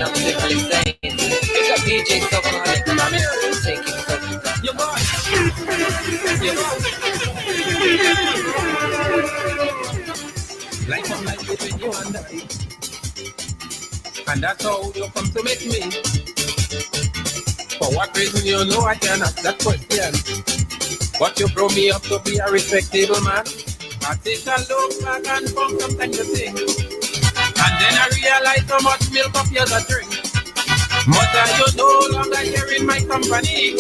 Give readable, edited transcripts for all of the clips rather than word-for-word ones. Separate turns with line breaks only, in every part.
up simple insane. Pick up DJ stuff on it. Take it from your boy. Like I'm like between you and I. And that's how you come to make me. For what reason you know I can ask that question. But you brought me up to be a respectable man. I take a look back and found something to sing. And then I realize how much milk of yours I drink. Mother, you no longer here in my company.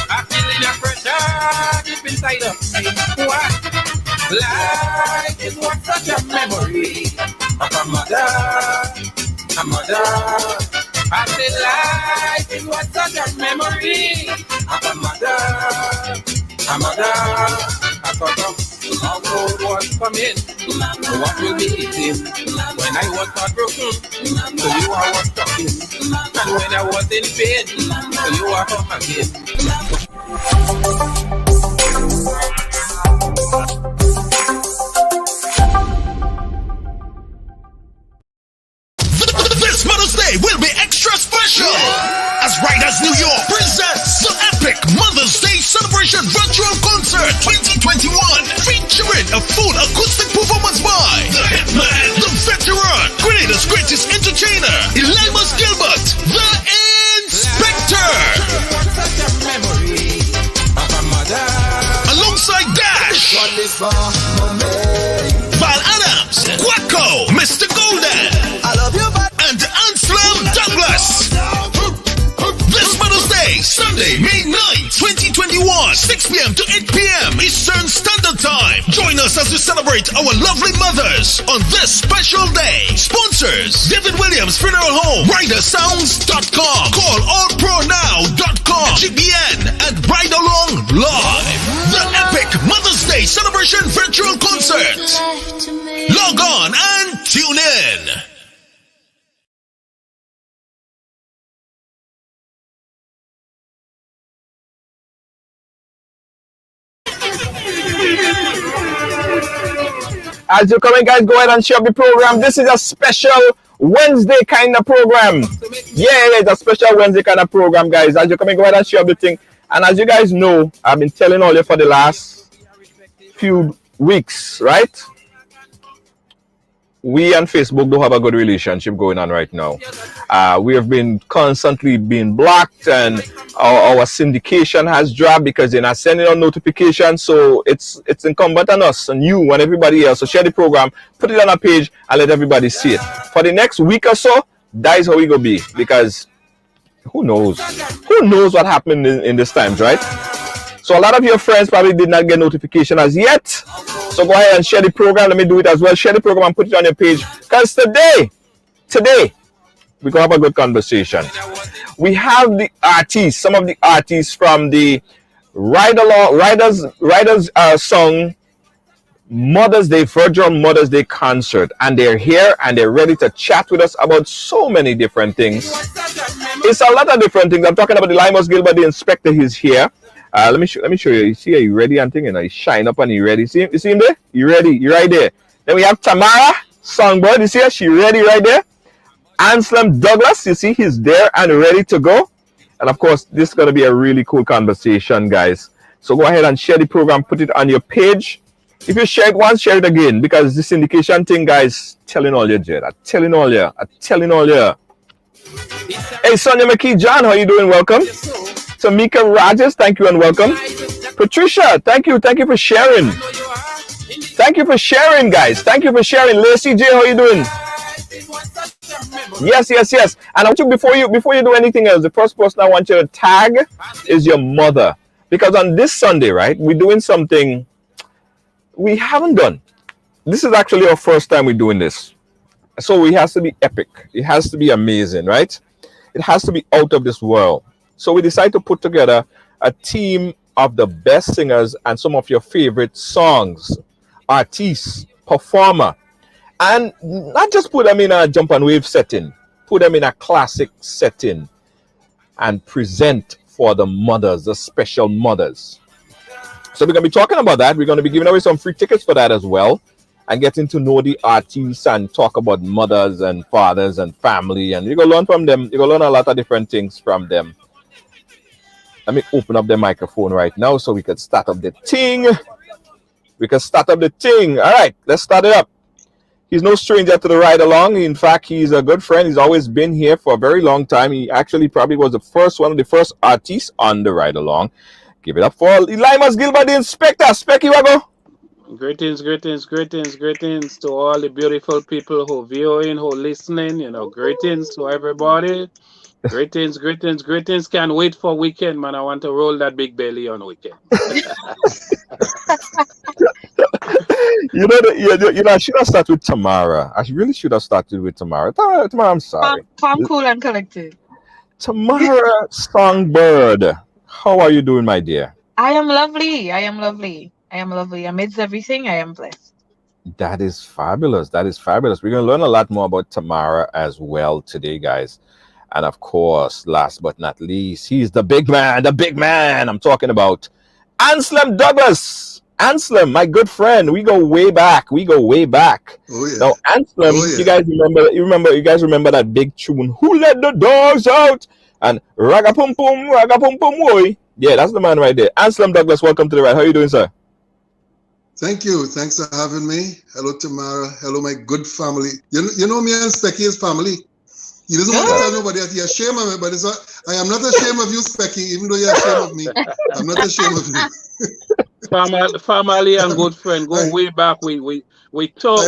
I feel a pressure deep inside of me. What? Life is what such a memory of a mother. A mother. I said life is what such a memory of a mother. A mother. I thought of how cold was coming. What will be eating? When I was heartbroken, so you are what talking. And when I was in pain, so you are home again.
This Mother's Day will be extra special as Riders New York presents the epic Mother's Day Celebration Virtual Concert 2021, featuring a full acoustic performance by the Hitman, the Veteran, Grenada's greatest entertainer, Elimas Gilbert, the Inspector, alongside Dash, Val Adams, Quacko, Mr. Golden, and Anselm Douglas. This Mother's Day, Sunday, May 9th, 2021, 6 p.m. to 8 p.m. Eastern Standard Time. Join us as we celebrate our lovely mothers on this special day. Sponsors: David Williams Funeral Home, RiderSounds.com, Call AllProNow.com, GBN, and Ridealong Live. The epic Mother's Day Celebration Virtual Concert. Log on and tune in.
As you're coming, guys, go ahead and share the program. This is a special Wednesday kind of program. Yeah, it's a special Wednesday kind of program, guys. As you're coming, go ahead and share everything. And as you guys know, I've been telling all you for the last few weeks, right? We and Facebook don't have a good relationship going on right now. We have been constantly being blocked, and our syndication has dropped because they're not sending out notifications. So it's incumbent on us and you and everybody else. So share the program, put it on our page, and let everybody see it. For the next week or so, that is how we gonna be, because who knows? Who knows what happened in these times, right? So a lot of your friends probably did not get notification as yet. So go ahead and share the program. Let me do it as well. Share the program and put it on your page. Because today, we're going to have a good conversation. We have the artists, some of the artists from the Riders song Mother's Day, Virtual Mother's Day concert. And they're here and they're ready to chat with us about so many different things. It's a lot of different things. I'm talking about the Elimas Gilbert, the Inspector. He's here. Let me show you. You see, are you ready? And thinking, he shine up and he ready. You see him there? You ready? You right there. Then we have Tamara Songbird. You see her? She ready right there. Anselm Douglas. You see, he's there and ready to go. And of course, this is going to be a really cool conversation, guys. So go ahead and share the program. Put it on your page. If you share it once, share it again, because this syndication thing, guys, telling all you, Jed. I'm telling all you. Hey, Sonia McKee John, how you doing? Welcome. Tamika Rajas, thank you and welcome. Patricia, thank you for sharing. Thank you for sharing, guys. Thank you for sharing. Lacey J, how you doing? Yes. And I want you, before you do anything else, the first person I want you to tag is your mother. Because on this Sunday, right, we're doing something we haven't done. This is actually our first time we're doing this. So it has to be epic. It has to be amazing, right? It has to be out of this world. So we decided to put together a team of the best singers and some of your favorite songs, artists, performer, and not just put them in a jump and wave setting, put them in a classic setting and present for the mothers, the special mothers. So we're going to be talking about that. We're going to be giving away some free tickets for that as well. and getting to know the artists and talk about mothers and fathers and family. And you go learn from them. You go learn a lot of different things from them. Let me open up the microphone right now so we can start up the thing. We can start up the thing. All right, let's start it up. He's no stranger to the ride along. In fact, he's a good friend. He's always been here for a very long time. He actually probably was one of the first artists on the ride along. Give it up for Elimas Gilbert, the inspector. Specky Wago.
Greetings, greetings, greetings, greetings to all the beautiful people who viewing, who listening. Greetings to everybody. Greetings, greetings, greetings. Can't wait for weekend, man. I want to roll that big belly on weekend.
I should have started with Tamara. I really should have started with Tamara. Tamara, I'm sorry.
Calm, cool, and collected.
Tamara Songbird, how are you doing, my dear?
I am lovely. I am lovely. I am lovely. Amidst everything, I am blessed.
That is fabulous. That is fabulous. We're going to learn a lot more about Tamara as well today, guys. And of course, last but not least, he's the big man. The big man. I'm talking about Anselm Douglas. Anselm, my good friend. We go way back. We go way back.
Oh yeah.
Now, Anselm, you guys remember that big tune? Who let the dogs out? And raga pum pum boy. Yeah, that's the man right there. Anselm Douglas, welcome to the ride. How are you doing, sir?
Thank you. Thanks for having me. Hello, Tamara. Hello, my good family. You know me and Specky is family. He doesn't want to tell nobody that he's ashamed of me, but I am not ashamed of you, Specky, even though you're ashamed of me. I'm not ashamed of you.
Family and good friend. Go way back. We talk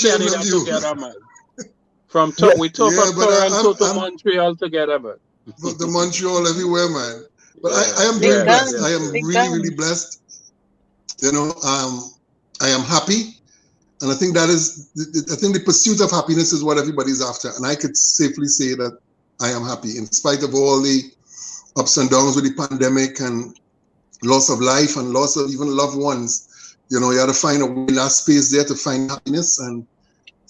Canada together, man. We talk from Toronto to Montreal together, man.
But the Montreal everywhere, man. But I am very blessed. I am really blessed. I am happy. And I think the pursuit of happiness is what everybody's after. And I could safely say that I am happy in spite of all the ups and downs with the pandemic and loss of life and loss of even loved ones. You had to find a way, last space there to find happiness. And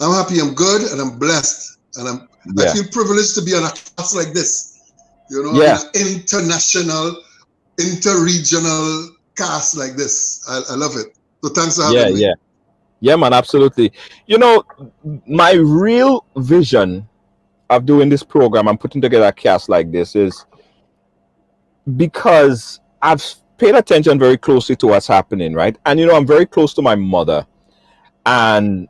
I'm happy, I'm good, and I'm blessed. And I feel privileged to be on a class like this. An international, interregional cast like this. I love it. So thanks for having me.
Yeah, man, absolutely. My real vision of doing this program and putting together a cast like this is because I've paid attention very closely to what's happening, right? And, I'm very close to my mother. And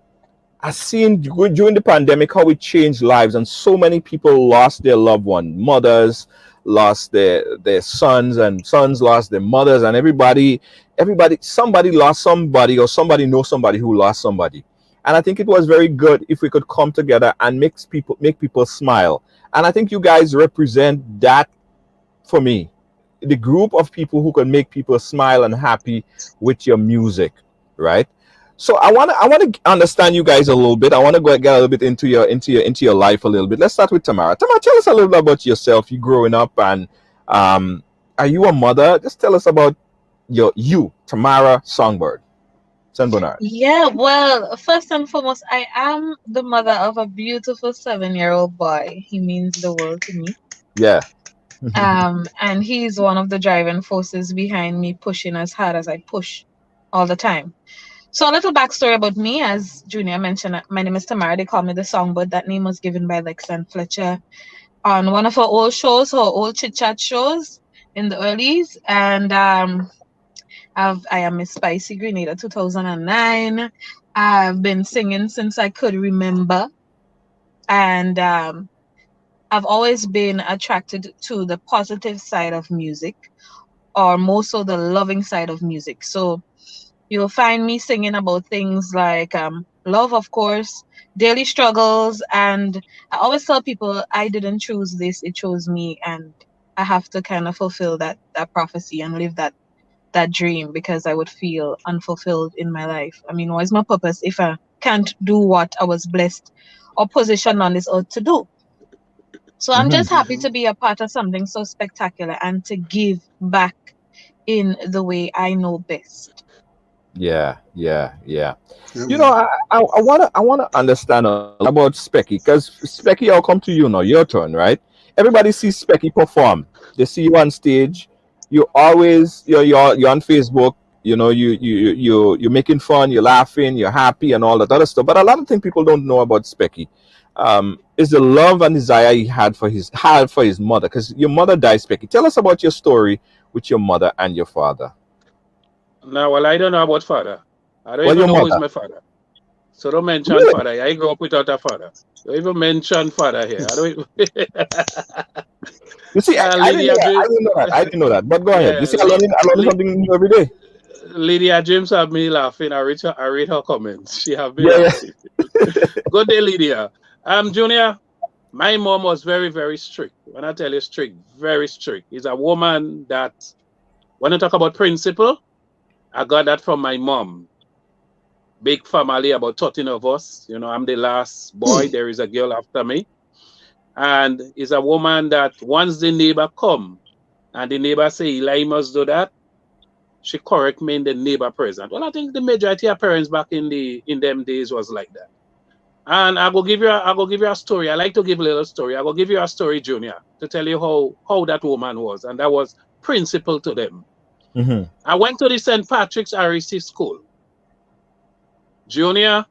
I've seen during the pandemic how it changed lives, and so many people lost their loved one. Mothers lost their sons, and sons lost their mothers, and somebody lost somebody, or somebody knows somebody who lost somebody. And I think it was very good if we could come together and make people smile. And I think you guys represent that for me, the group of people who can make people smile and happy with your music, right? So I want to understand you guys a little bit. I want to get a little bit into your life a little bit. Let's start with Tamara. Tamara, tell us a little bit about yourself. You growing up, and are you a mother? Just tell us about you, Tamara Songbird, San Bernard.
Yeah, well, first and foremost, I am the mother of a beautiful 7-year-old boy. He means the world to me.
Yeah.
And he's one of the driving forces behind me pushing as hard as I push all the time. So a little backstory about me, as Junior mentioned, my name is Tamara. They call me the Songbird. That name was given by Lex and Fletcher on one of our old shows, our old chit-chat shows in the earlys. And I am Miss Spicy Grenada 2009. I've been singing since I could remember. And I've always been attracted to the positive side of music, or more so the loving side of music. So you'll find me singing about things like love, of course, daily struggles. And I always tell people I didn't choose this, it chose me. And I have to kind of fulfill that prophecy and live that dream, because I would feel unfulfilled in my life. I mean, what is my purpose if I can't do what I was blessed or positioned on this earth to do? So I'm just happy to be a part of something so spectacular and to give back in the way I know best.
Yeah. I wanna understand about Specky, because Specky, I'll come to you now. Your turn, right? Everybody sees Specky perform. They see you on stage. You're on Facebook. You know, you're making fun, you're laughing, you're happy, and all that other stuff. But a lot of things people don't know about Specky is the love and desire he had for his mother. Because your mother died, Specky. Tell us about your story with your mother and your father.
Now, well, I don't know about father. I don't
Well,
even
your
know who is
mother.
my father. So don't mention
Really?
father. I grew up without a father. Don't even mention father here. I don't even.
You see, I didn't know
Lydia
that. I
James.
didn't know that. I didn't know that. But go ahead. You
Yeah,
see, I learning something new every day.
Lydia James have me laughing. I read her comments. She have me
Yeah, yeah.
laughing. Good day, Lydia. Junior, my mom was very, very strict. When I tell you strict, very strict. Is a woman that, when I talk about principle, I got that from my mom. Big family, about 13 of us. You know, I'm the last boy. There is a girl after me. And is a woman that once the neighbor come and the neighbor say, Eli, you must do that, she correct me in the neighbor present. Well, I think the majority of parents back in them days was like that. And I go give you a story. I like to give a little story. I go give you a story, Junior, to tell you how that woman was, and that was principle to them.
Mm-hmm.
I went to the St. Patrick's REC school. Junior,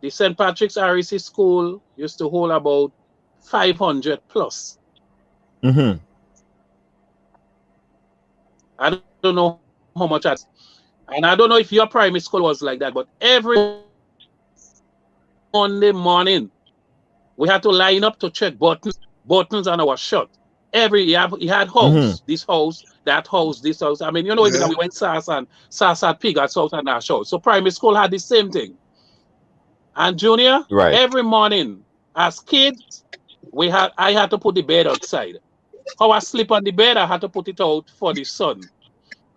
the St. Patrick's REC school used to hold about 500 plus.
Mm-hmm.
I don't know how much and I don't know if your primary school was like that, but every Monday morning we had to line up to check buttons on our shirt. He had
Mm-hmm.
house, this house, that house, this house. I mean, you know, even that we went SAS at Pigat's house and our show. So primary school had the same thing. And Junior,
Right.
every morning as kids, I had to put the bed outside. How I sleep on the bed, I had to put it out for the sun.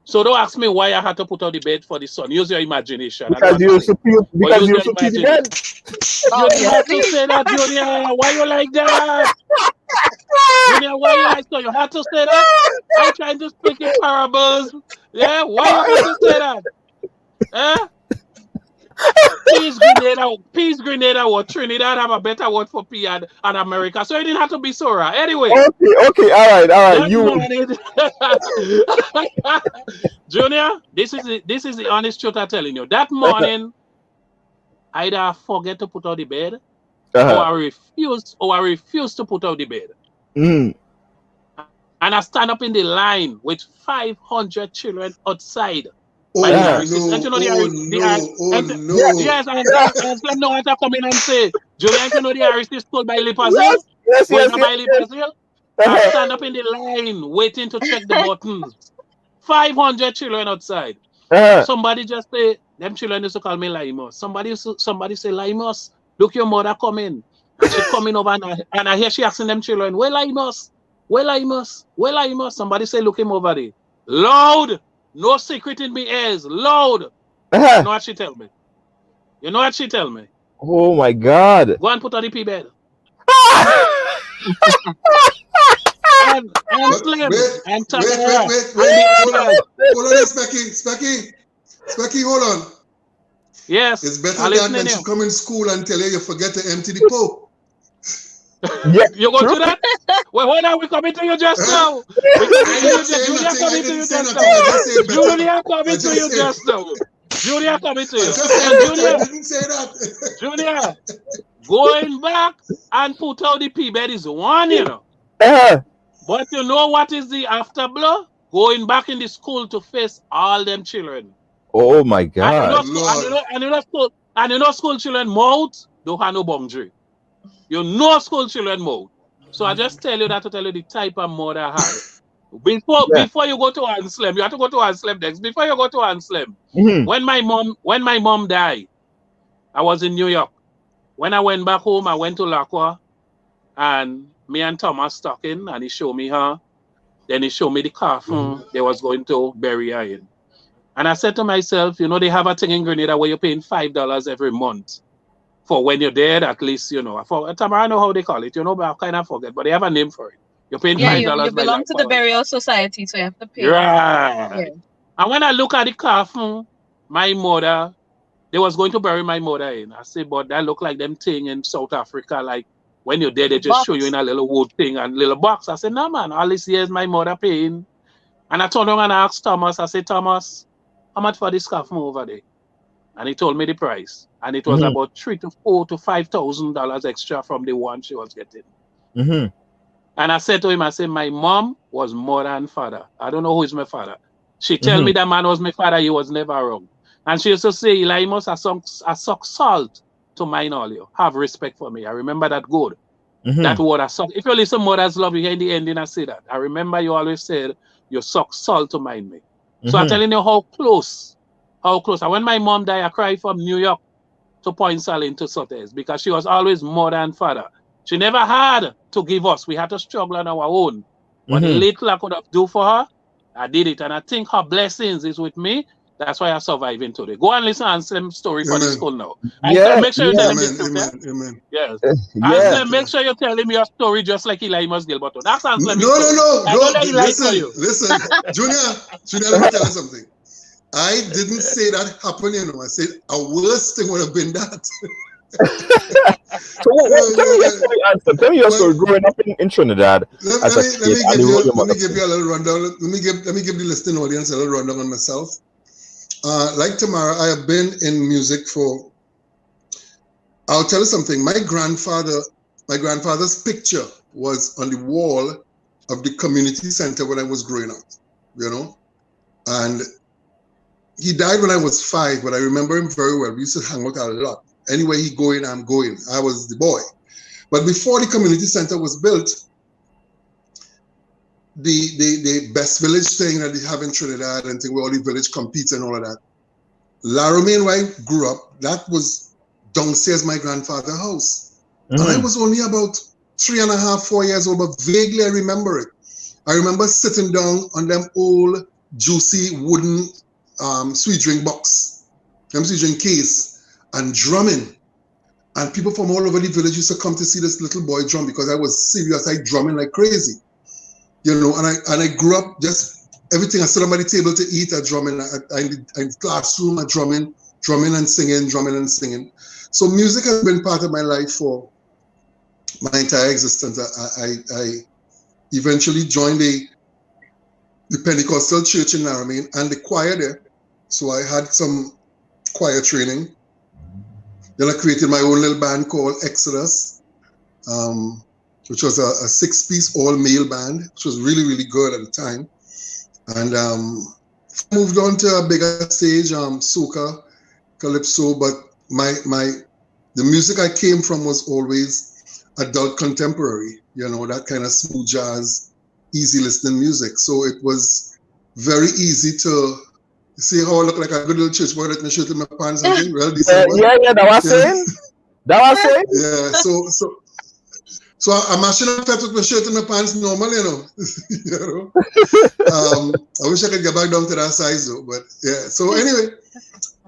So don't ask me why I had to put out the bed for the sun. Use your imagination. I don't want to say.
Because you're so pee again.
You didn't have to say that, Junior. Why you like that? Junior, why you like so? You had to say that? I'm trying to speak in parables. Yeah, why you got to say that? Eh? Peace Grenada or Trinidad have a better word for P and America. So it didn't have to be Sora. Anyway.
Okay, all right.
That morning, Junior, this is the honest truth I'm telling you. That morning, either I forget to put out the bed, or I refuse to put out the bed.
Mm.
And I stand up in the line with 500 children outside.
Oh
by the
no!
RCs. And you know
Yes,
and them know what I come in and say, Julian, you know the RC school by Lipazil?
Yes.
By Lipazil? I stand up in the line waiting to check the buttons. 500 children outside. Somebody just say, them children used to call me Limos. Somebody say, Limos, look your mother coming. And she coming over and I hear she asking them children, where Limos? Where Limos? Where Limos? Somebody say, look him over there. Loud! No secret in me ears. Loud! You know what she tell me?
Oh my God.
Go and put on the P bed. and Slim. And Tamara.
Hold on, Specky, hold on.
Yes.
It's better than she come in school and tell you forget to empty the Pope.
Yeah,
you go to that? Well, hold on, we coming to you just now. Julia coming to you just now. Julia coming to you just now. Julia coming to you.
I didn't say that.
Julia, going back and put out the P bed is one, you know. But you know what is the afterblow? Going back in the school to face all them children.
Oh my God.
And you know school children mouth don't have no boundary. You know school children mouth. So I just tell you that to tell you the type of mother I had. Before you go to Anslem, you have to go to Anslem next. Before you go to Anslem, when my mom died, I was in New York. When I went back home, I went to Lacroix, and me and Thomas talking, and he showed me her. Then he showed me the coffin they was going to bury her in. And I said to myself, you know, they have a thing in Grenada where you're paying $5 every month for when you're dead, at least, you know. Tamara, I know how they call it, you know, but I kind of forget. But they have a name for it. You're paying $5.
You belong to the burial society, so you have to pay.
Right. Yeah. And when I look at the coffin, my mother, they was going to bury my mother in. I said, but that look like them thing in South Africa, like when you're dead, they just show you in a little wood thing and little box. I said, no, man, all these years my mother paying. And I turned around and I asked Thomas, I said, Thomas, how much for this scarf over there? And he told me the price. And it was about $3,000 to $4,000 to $5,000 extra from the one she was getting. And I said to him, I said, my mom was more than father. I don't know who is my father. She tell me that man was my father. He was never wrong. And she used to say, Eli must have suck salt to mine all you. Have respect for me. I remember that good. That word I suck. If you listen Mother's Love, you hear in the ending I say that. I remember you always said, you suck salt to mine me. So I'm telling you how close. How close. And when my mom died, I cried from New York to Point Salin to Sotes because she was always more than father. She never had to give us. We had to struggle on our own. But the little I could have do for her, I did it. And I think her blessings is with me. That's why I'm surviving today. Go and listen and some story for the school now. And make sure you tell him this truth.
Amen.
Yes. Anselm, make sure you tell him your story just like Eli Musgill Button. That's Anselm.
No. Listen. Junior, let me tell you something. I didn't say that happened, you know. I said a worse thing would have been that.
So tell me your story growing up in Trinidad.
Let me give you a little rundown. Let me give the listening audience a little rundown on myself. Like Tamara, I have been in music for. I'll tell you something. My grandfather's picture was on the wall of the community center when I was growing up. You know, and he died when I was 5, but I remember him very well. We used to hang out a lot. Anywhere he going, I'm going. I was the boy. But before the community center was built, the best village thing that they have in Trinidad and thing where all the village compete and all of that. Laramie where I grew up, that was downstairs my grandfather's house. And I was only about 3.5, 4 years old, but vaguely I remember it. I remember sitting down on them old juicy wooden sweet drink box, sweet drink case, and drumming. And people from all over the village used to come to see this little boy drum because I was serious. I drumming like crazy, you know. And I grew up just everything. I stood on the table to eat. I drumming. In the classroom, I drumming and singing. So music has been part of my life for my entire existence. I eventually joined the Pentecostal church in Laramie and the choir there. So I had some choir training. Then I created my own little band called Exodus, which was a 6-piece all-male band, which was really, really good at the time. And moved on to a bigger stage, soca, calypso, but the music I came from was always adult contemporary, you know, that kind of smooth jazz, easy listening music. So it was very easy to see how I look like a good little church boy that my shirt in my pants and thing. Well,
that was saying.
Yeah, so I'm mashing up with my shirt in my pants normal, you know. You know? I wish I could get back down to that size though, but yeah. So anyway,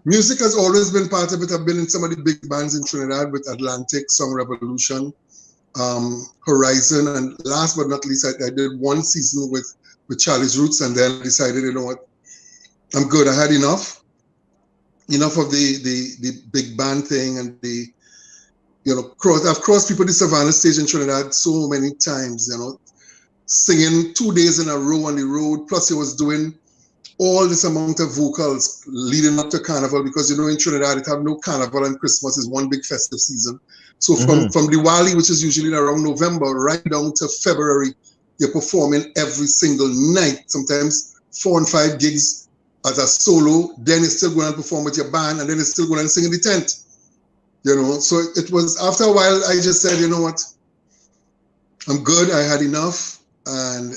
music has always been part of it. I've been in some of the big bands in Trinidad with Atlantic, Song Revolution, Horizon, and last but not least, I did one season with Charlie's Roots, and then I decided, you know what, I'm good. I had enough of the big band thing and the, you know, I've crossed people the Savannah stage in Trinidad so many times, you know, singing 2 days in a row on the road. Plus, I was doing all this amount of vocals leading up to Carnival because, you know, in Trinidad, it have no Carnival and Christmas is one big festive season. So from Diwali, which is usually around November, right down to February, you're performing every single night, sometimes 4 and 5 gigs as a solo, then you're still going to perform with your band, and then you're still going to sing in the tent. You know, so it was, after a while, I just said, you know what, I'm good, I had enough, and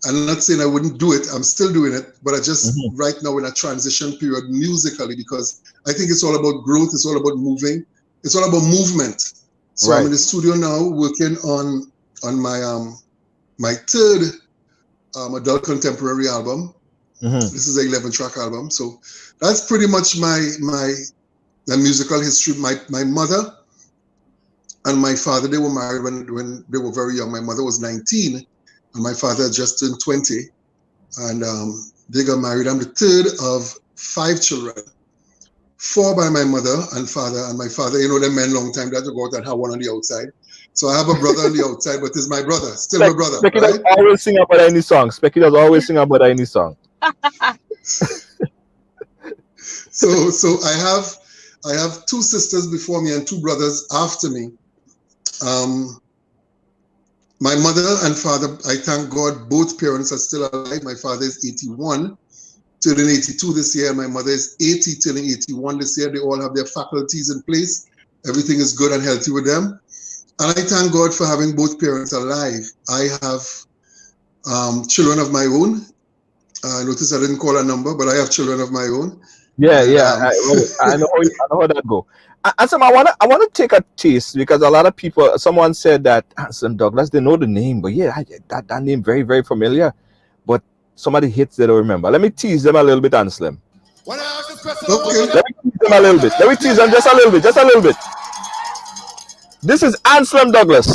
I'm not saying I wouldn't do it, I'm still doing it, but I just right now in a transition period musically, because I think it's all about growth, it's all about moving, it's all about movement. So I'm in the studio now working on my my third adult contemporary album. This is an 11-track album. So that's pretty much my musical history. My mother and my father, they were married when they were very young. My mother was 19 and my father just turned 20. And they got married. I'm the third of 5 children. 4 by my mother and father. And my father, you know, them men long time that to go out and have one on the outside. So I have a brother on the outside, but he's my brother, still my brother.
Specky does always sing about any song.
So I have two sisters before me and two brothers after me. My mother and father, I thank God, both parents are still alive. My father is 81, turning 82 this year. My mother is 80, turning 81 this year. They all have their faculties in place. Everything is good and healthy with them. And I thank God for having both parents alive. I have children of my own. I notice I didn't call a number, but I have children of my own.
Yeah,
And,
yeah, I know, I know how that go. And so I wanna take a taste because a lot of people. Someone said that Anselm Douglas. They know the name, but yeah, that name very very familiar. But some of the hits they don't remember. Let me tease them a little bit, Anselm.
okay.
Let me tease them a little bit. Let me tease them just a little bit, just a little bit. This is Anselm Douglas.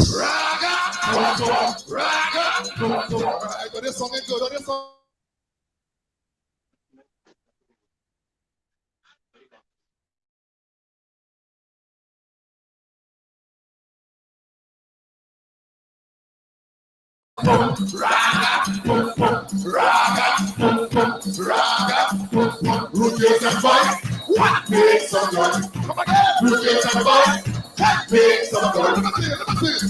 Rotate and fight, what makes some noise? Come again. Rotate and fight, what makes some noise? Let me see.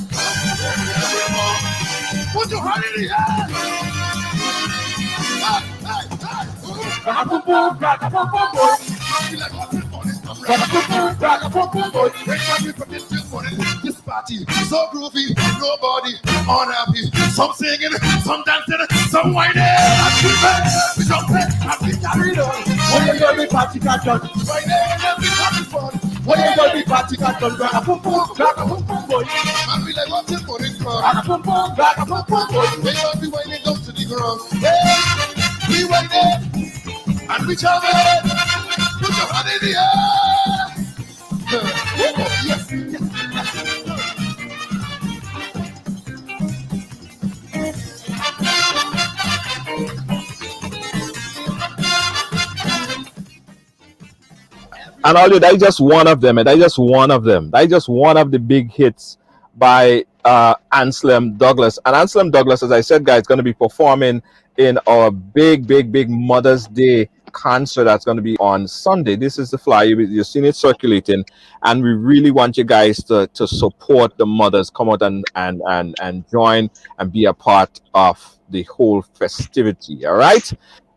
Put your hand in the air. This party so groovy, nobody unhappy. Some singing, some dancing, some whining. We jumping, and we carried on. When you go the party got done, whining and we having fun. When you go the party got done, grab a pum pum, boy. And we like what's it for the crowd. Grab a pum pum, boy. They don't be whining down to the ground. Hey, we whining and we jumping. Put your hand in the air. Yes.
And all that is just one of them, and that is just one of them. That is just one of the big hits by Anselm Douglas. And Anselm Douglas, as I said, guys, going to be performing in our big Mother's Day concert that's going to be on Sunday. This is the flyer. You've seen it circulating, and we really want you guys to support the mothers. Come out and join and be a part of the whole festivity. All right.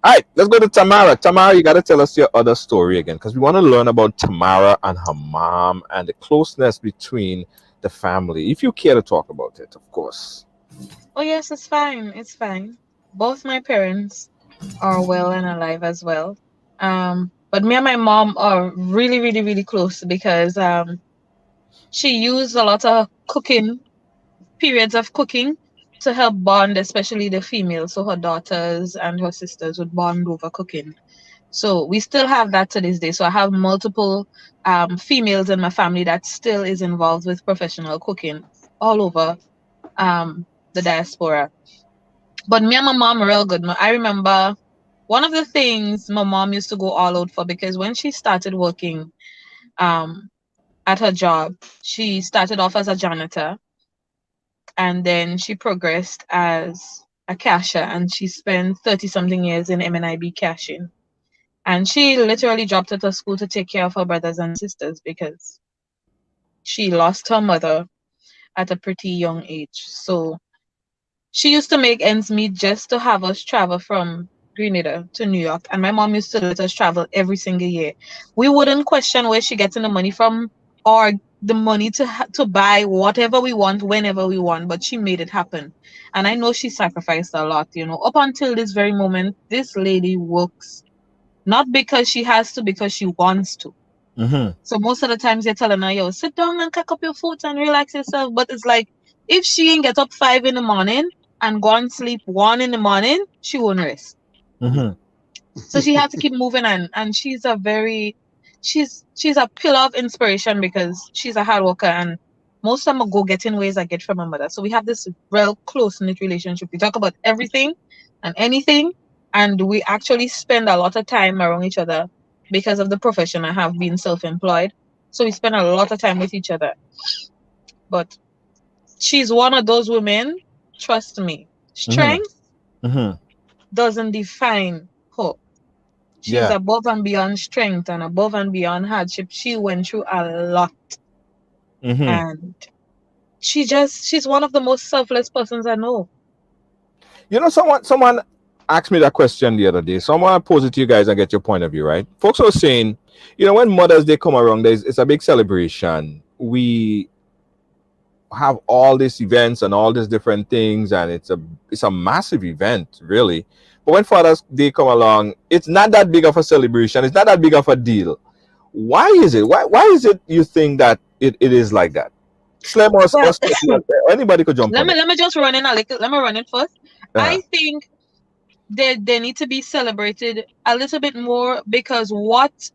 All right, let's go to Tamara. Tamara, you got to tell us your other story again because we want to learn about Tamara and her mom and the closeness between the family. If you care to talk about it, of course.
Oh yes, it's fine. It's fine. Both my parents are well and alive as well. But me and my mom are really close because she used a lot of cooking periods of cooking to help bond, especially the females. So her daughters and her sisters would bond over cooking. So we still have that to this day. So I have multiple females in my family that still is involved with professional cooking all over the diaspora. But me and my mom are real good. I remember one of the things my mom used to go all out for because when she started working at her job, she started off as a janitor and then she progressed as a cashier and she spent 30 something years in MNIB cashing. And she literally dropped out of school to take care of her brothers and sisters because she lost her mother at a pretty young age. So she used to make ends meet just to have us travel from Grenada to New York. And my mom used to let us travel every single year. We wouldn't question where she getting the money from or the money to buy whatever we want whenever we want, but she made it happen. And I know she sacrificed a lot, you know. Up until this very moment, this lady works not because she has to, because she wants to.
Mm-hmm.
So most of the times you're telling her, yo, sit down and cock up your foot and relax yourself. But it's like, if she ain't get up 5 in the morning and go and sleep 1 in the morning, she won't rest.
Mm-hmm.
So she had to keep moving on. And she's a pillar of inspiration because she's a hard worker and most of them go-getting ways I get from my mother. So we have this real close-knit relationship. We talk about everything and anything, and we actually spend a lot of time around each other because of the profession I have, being self-employed. So we spend a lot of time with each other. But she's one of those women, trust me, strength
Mm-hmm.
doesn't define her. She's above and beyond strength and above and beyond hardship. She went through a lot. And she's one of the most selfless persons I know.
You know, someone asked me that question the other day. So I'm gonna pose it to you guys and get your point of view, right? Folks are saying, you know, when Mother's Day come around, it's a big celebration. We have all these events and all these different things, and it's a massive event, really. But when Father's Day come along, it's not that big of a celebration. It's not that big of a deal. Why is it? Why is it you think that it is like that? Slim or anybody could jump on it.
Let me just run in a little. Let me run it first. I think they need to be celebrated a little bit more, because what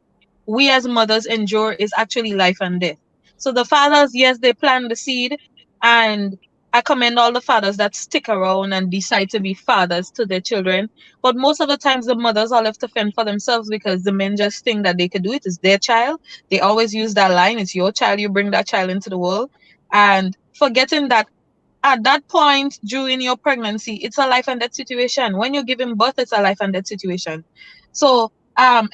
we as mothers endure is actually life and death. So the fathers, yes, they plant the seed, and I commend all the fathers that stick around and decide to be fathers to their children. But most of the times the mothers are left to fend for themselves, because the men just think that they could do it. It's their child. They always use that line, it's your child, you bring that child into the world. And forgetting that at that point during your pregnancy, it's a life and death situation. When you're giving birth, it's a life and death situation. So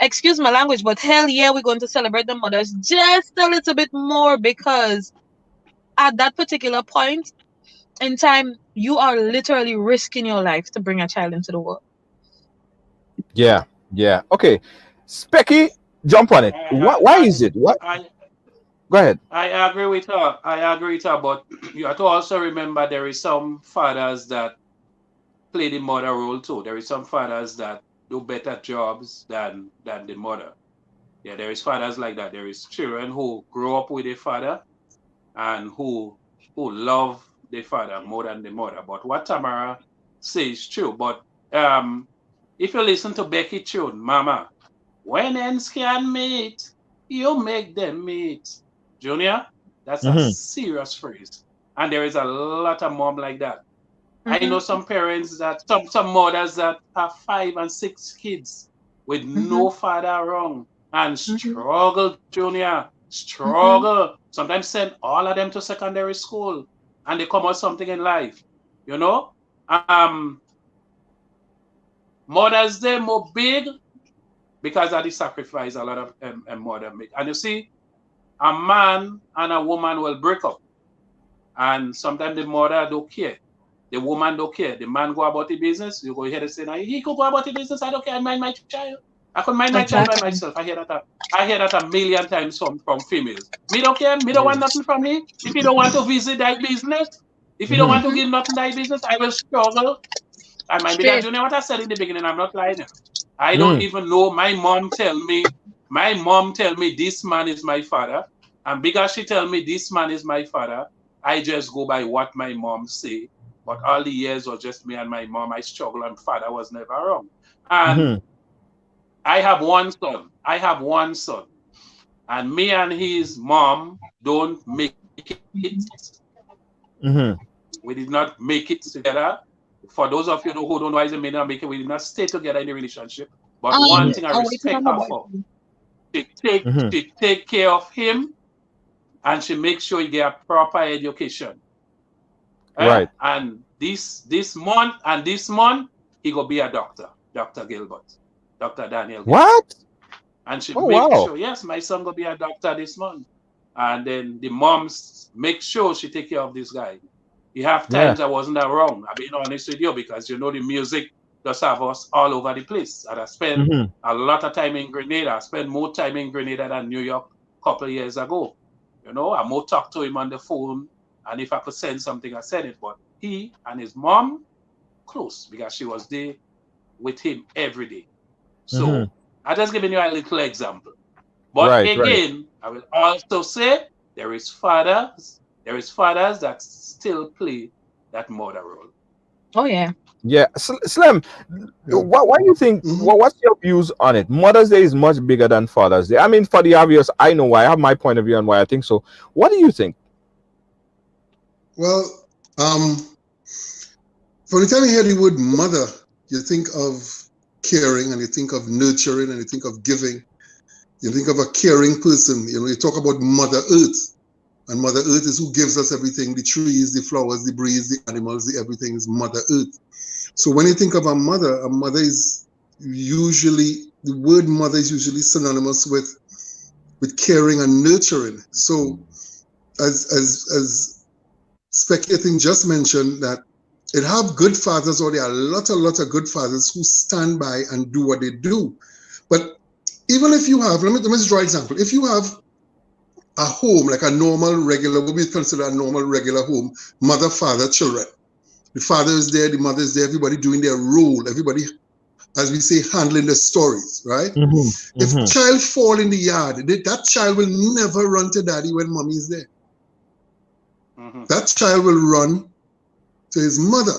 excuse my language, but hell yeah, we're going to celebrate the mothers just a little bit more, because at that particular point in time, you are literally risking your life to bring a child into the world.
Yeah. Okay. Specky, jump on it. Why is it? What? Go ahead.
I agree with her, but you have to also remember there is some fathers that play the mother role too. There is some fathers that do better jobs than the mother. Yeah, there is fathers like that. There is children who grow up with a father and who love the father more than the mother. But what Tamara says is true. But if you listen to Becky tune, Mama, when ends can meet, you make them meet. Junior, that's a serious phrase. And there is a lot of mom like that. I know some parents that, some mothers that have 5 and 6 kids with no father around and struggle, Junior, struggle. Sometimes send all of them to secondary school and they come out something in life, you know? Mother's Day more big because of the sacrifice a lot of mother make. And you see, a man and a woman will break up. And sometimes the mother don't care. The woman don't care. The man go about the business. You go hear the saying, he could go about the business. I don't care. I mind my child. I could mind my child by myself. I hear that a million times from females. Me don't care. Me don't want nothing from me. If you don't want to visit that business, if you don't want to give nothing that business, I will struggle. I might be that, you know what I said in the beginning. I'm not lying. I don't even know. My mom tell me this man is my father. And because she tell me this man is my father, I just go by what my mom say. But all the years was just me and my mom. I struggle and father was never around. And I have one son. And me and his mom don't make it. We did not make it together. For those of you who don't know why they may not make it, we did not stay together in the relationship. But one thing I respect her for, she take care of him and she makes sure he get a proper education.
Right.
And this month, he go be a doctor, Dr. Gilbert, Dr. Daniel Gilbert.
What?
And she make sure, yes, my son go be a doctor this month. And then the moms make sure she take care of this guy. You have times I wasn't that wrong. I'm being honest with you because you know the music does have us all over the place. And I spent a lot of time in Grenada. I spent more time in Grenada than New York a couple of years ago. You know, I more talk to him on the phone. And if I could send something, I said it. But he and his mom, close, because she was there with him every day. So I'm just giving you a little example. But again, I will also say there is fathers that still play that mother role.
Oh, yeah.
Yeah. Slim, what do you think? What's your views on it? Mother's Day is much bigger than Father's Day. I mean, for the obvious, I know why. I have my point of view on why I think so. What do you think?
Well, from the time you hear the word mother, you think of caring and you think of nurturing and you think of giving. You think of a caring person. You know, you talk about Mother Earth. And Mother Earth is who gives us everything, the trees, the flowers, the breeze, the animals, the everything is Mother Earth. So when you think of a mother is usually the word mother is usually synonymous with caring and nurturing. So as Speculating just mentioned, that it have good fathers, or there are a lot of good fathers who stand by and do what they do. But even if you have, let me just draw an example. If you have a home, like a normal, regular, what we consider a normal, regular home, mother, father, children. The father is there, the mother is there, everybody doing their role, everybody, as we say, handling the stories, right? If a child fall in the yard, that child will never run to daddy when mommy is there. That child will run to his mother.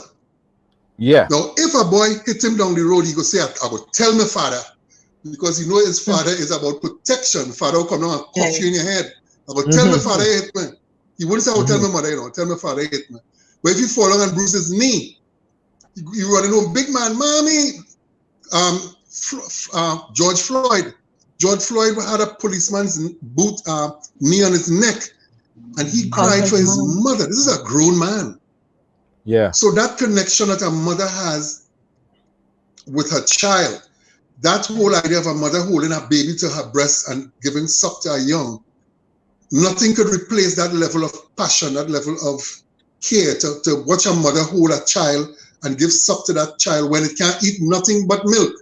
Yeah.
Now, if a boy hit him down the road, he go say, I will tell my father, because he know his father is about protection. Father will come down and cuff you in your head. I will tell my father he hit me. He wouldn't say, I will tell my mother, tell my father he hit me. But if he fall down and bruise his knee, you running home, big man, mommy. George Floyd had a policeman's knee on his neck, and he cried for his mother. This is a grown man.
Yeah.
So that connection that a mother has with her child, that whole idea of a mother holding a baby to her breast and giving suck to her young, nothing could replace that level of passion, that level of care to watch a mother hold a child and give suck to that child when it can't eat nothing but milk.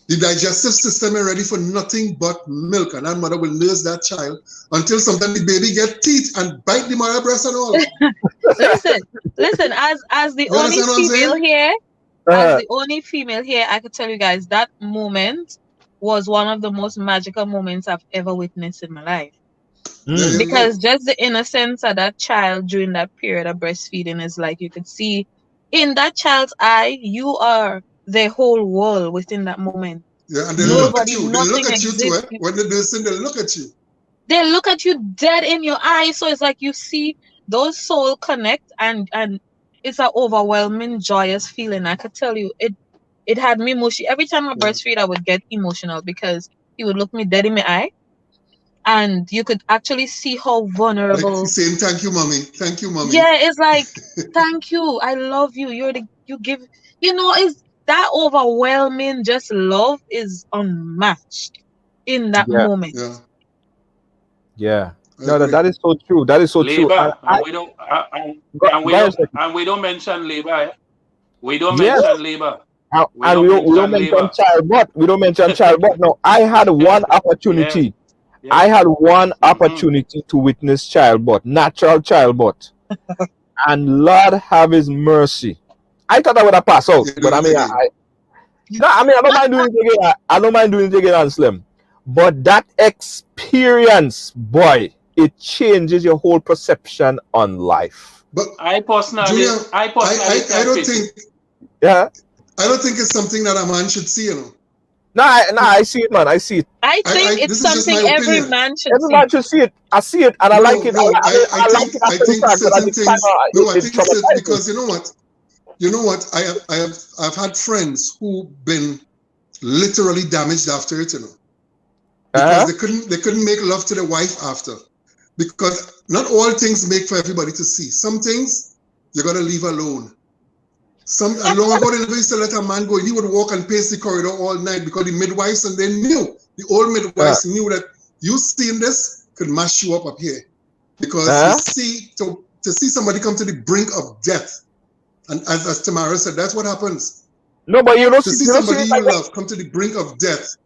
The digestive system is ready for nothing but milk, and that mother will nurse that child until sometimes the baby get teeth and bite the mother breast and all.
listen, as the only female here, as the only female here, I could tell you guys that moment was one of the most magical moments I've ever witnessed in my life. Because just the innocence of that child during that period of breastfeeding is like, you could see in that child's eye, you are their whole world within that moment.
Yeah, and they look at you. They look at you too. When they do this, they look at you.
They look at you dead in your eyes. So it's like you see those soul connect, and it's an overwhelming, joyous feeling. I could tell you, it had me mushy. Every time I breastfeed, I would get emotional because he would look me dead in my eye. And you could actually see how vulnerable.
Like saying, thank you, mommy. Thank you, mommy.
Yeah, it's like, thank you. I love you. You give, is that overwhelming, just love is unmatched in that moment.
Yeah. No, that is so true. That is so true.
And we don't mention labor. We don't mention labor.
And we don't mention childbirth. We don't mention childbirth. No, I had one opportunity. I had one opportunity to witness childbirth, natural childbirth. And Lord have his mercy. I thought I would have passed out, but I don't mind doing it again. I don't mind doing it again on Slim. But that experience, boy, it changes your whole perception on life.
But
I personally,
Julia, I don't think.
Yeah.
I don't think it's something that a man should see,
No, I see it, man. I see it.
I think it's something every man should see.
Every man should see it. I see it, and I like it. I think
certain things. No, I think because you know what? I've had friends who've been literally damaged after it, because they couldn't make love to the wife after, because not all things make for everybody to see. Some things you gotta leave alone. Long ago, they never used to let a man go. He would walk and pace the corridor all night because the midwives and they knew, the old midwives knew that you seeing this could mash you up here, because to see somebody come to the brink of death, and as Tamara said, that's what happens.
No, but you don't
see somebody you love come to the brink of death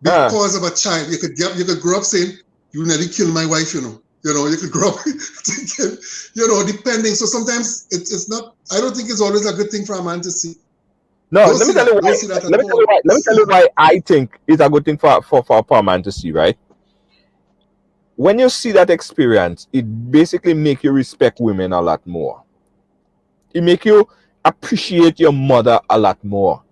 because of a child. You could grow up saying, "You nearly killed my wife," You could grow up thinking, depending. So sometimes it's not. I don't think it's always a good thing for a man to see.
No, let me tell you why I think it's a good thing for a man to see. Right? When you see that experience, it basically make you respect women a lot more. It make you appreciate your mother a lot more.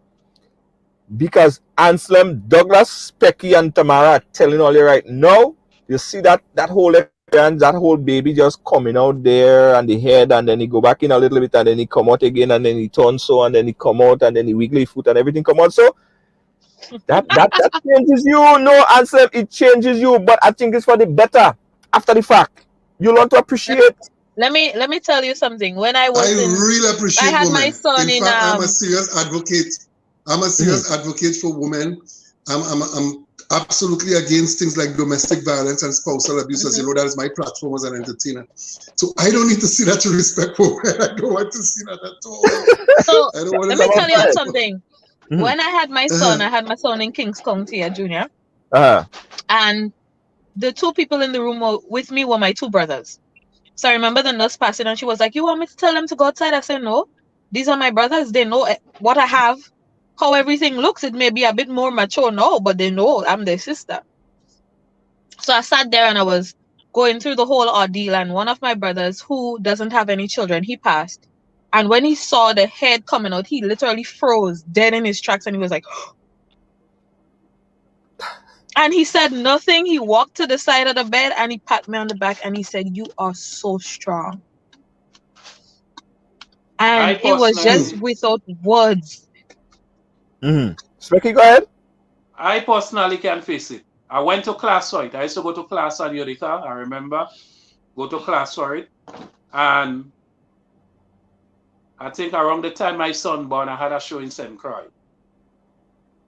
Because Anselm, Douglas, Specky, and Tamara are telling all you right now. You see that whole experience, that whole baby just coming out there and the head, and then he go back in a little bit, and then he come out again, and then he turn so, and then he come out, and then he wiggle his foot and everything come out. So that changes you. No, Anselm, it changes you, but I think it's for the better after the fact. You learn to appreciate.
Let me tell you something. When I
really appreciate
I had
women.
my son
in fact, I'm a serious advocate. I'm a serious advocate for women I'm absolutely against things like domestic violence and spousal abuse. As you know, that is my platform as an entertainer. So I don't need to see that disrespectful. I don't want to see that at all.
So
I don't want
let
to
me
see
tell you
that.
something. When I had my son, I had my son in Kings County, a junior, and the two people in the room with me were my two brothers. So I remember the nurse passing, and she was like, "You want me to tell them to go outside?" I said, "No, these are my brothers. They know what I have, how everything looks. It may be a bit more mature now, but they know I'm their sister." So I sat there and I was going through the whole ordeal, and one of my brothers, who doesn't have any children, he passed. And when he saw the head coming out, he literally froze dead in his tracks, and he was like, and he said nothing. He walked to the side of the bed and he patted me on the back and he said, "You are so strong." And it was just without words.
Specky, go ahead.
I personally can face it. I went to class for it. I used to go to class at Utica, I remember. Go to class for it. And I think around the time my son born, I had a show in St. Croix.